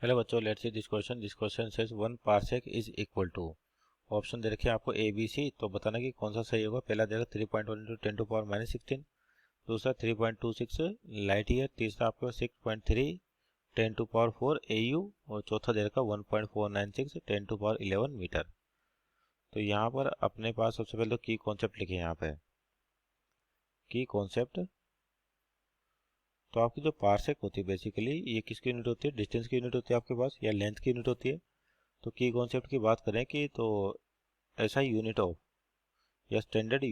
Hello बच्चों, let's see this question. This question says 1 parsec is equal to. Option दे रखे हैं आपको ए बी सी, तो बताना कि कौन सा सही होगा। पहला देगा 3.1 इंटू 10 टू पावर माइनस 16, दूसरा 3.26 लाइट ईयर, तीसरा आपके पास 6.3 10 टू पावर 4 AU, और चौथा दे रखा 1.496 10 टू पावर 11 मीटर। तो यहाँ पर अपने पास सबसे पहले तो की कॉन्सेप्ट लिखे यहाँ पे। की कॉन्सेप्ट तो आपकी जो पार्सेक होती है बेसिकली ये किसकी यूनिट होती है? डिस्टेंस की यूनिट होती है आपके पास, या लेंथ की यूनिट होती है। तो की कॉन्सेप्ट की बात करें कि तो ऐसा यूनिट ऑफ या standard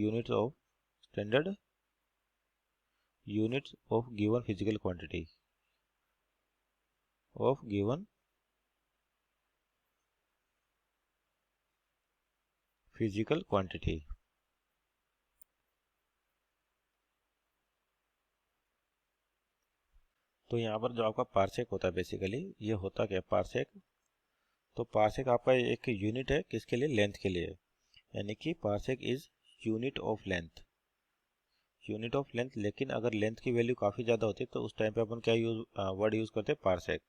units of given physical quantity of given physical quantity. तो यहाँ पर जो आपका पार्सेक होता है बेसिकली ये होता क्या है पार्सेक? तो पार्सेक आपका एक यूनिट है किसके लिए? लेंथ के लिए। यानी कि parsec is unit of length, unit of length. लेकिन अगर लेंथ की वैल्यू काफ़ी ज़्यादा होती है तो उस टाइम पे अपन क्या वर्ड यूज़ करते हैं? पार्सेक।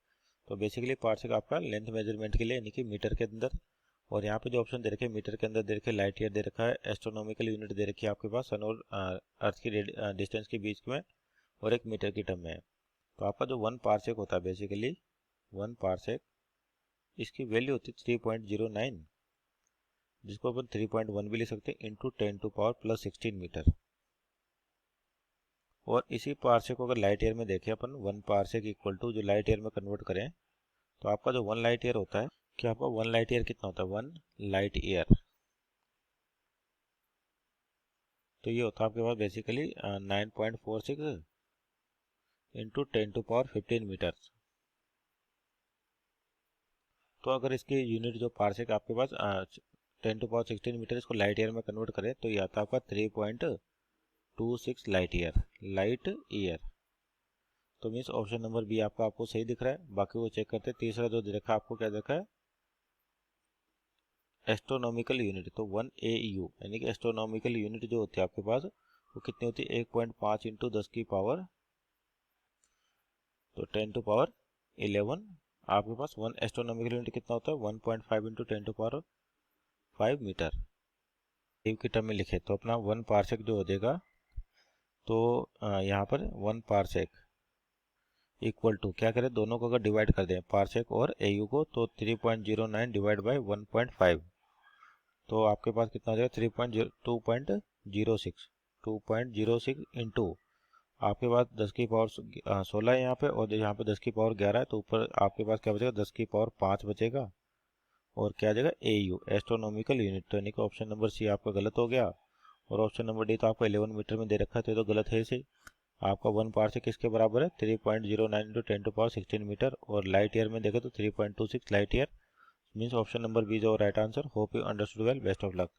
तो बेसिकली पार्सेक आपका लेंथ मेजरमेंट के लिए, यानी कि मीटर के अंदर। और यहाँ पे जो ऑप्शन दे रखे हैं मीटर के अंदर दे रखे लाइट ईयर दे रखा है, एस्ट्रोनॉमिकल यूनिट दे रखी है आपके पास सन और अर्थ की डिस्टेंस के बीच में, और एक मीटर की टर्म में है। तो आपका जो 1 पार्सेक होता है बेसिकली 1 पार्सेक, इसकी वैल्यू होती है 3.09, जिसको अपन 3.1 भी लिख सकते हैं, into 10 to power plus 16 metre. और इसी पार्सेक को अगर लाइट ईयर में देखें अपन, 1 पार्सेक इक्वल टू जो लाइट ईयर में कन्वर्ट करें, तो आपका जो 1 लाइट ईयर होता है, कि आपका 1 लाइट ईयर कितना होता है? 1 लाइट ईयर तो ये होता है आपके पास basically 9.46 into 10 to power 15 metre. तो अगर इसकी यूनिट जो पार्सेक आपके पास 10 टू पावर 16 मीटर, इसको लाइट ईयर में कन्वर्ट करें तो ये आता है आपका 3.26 लाइट ईयर। तो मीन्स ऑप्शन नंबर बी आपका आपको सही दिख रहा है। बाकी वो चेक करते हैं। तीसरा जो देखा आपको क्या देखा है? Astronomical unit. तो 1 AU यानी कि एस्ट्रोनॉमिकल यूनिट जो होती है आपके पास वो कितनी होती है? 1.5 इंटू 10 की पावर तो 10 टू पावर 11। आपके पास 1 एस्ट्रोनॉमिकल यूनिट कितना होता है? 1.5 इंटू 10 टू पावर 5 मीटर। एव की टर्म में लिखे तो अपना 1 पार्सेक जो हो जाएगा, तो यहाँ पर 1 पार्सेक इक्वल टू क्या करें? दोनों को अगर डिवाइड कर दें पार्सेक और AU को, तो 3.09 डिवाइड बाई 1.5, तो आपके पास कितना आ जाएगा? 2.06 इंटू आपके पास 10 की पावर 16 है यहाँ पे, और यहाँ पे 10 की पावर 11 है, तो ऊपर आपके पास क्या बचेगा? 10 की पावर 5 बचेगा। और क्या आ जाएगा? AU astronomical unit. तो यानी कि ऑप्शन नंबर सी आपका गलत हो गया। और ऑप्शन नंबर डी तो आपका 11 मीटर में दे रखा है, तो गलत है सही। आपका 1 पार्सेक किसके बराबर है? 3.09 इंटू 10 टू पावर 16 मीटर। और लाइट ईयर में देखें तो 3.26 light year. Means option number B is our right answer. Hope you understood well. Best of luck.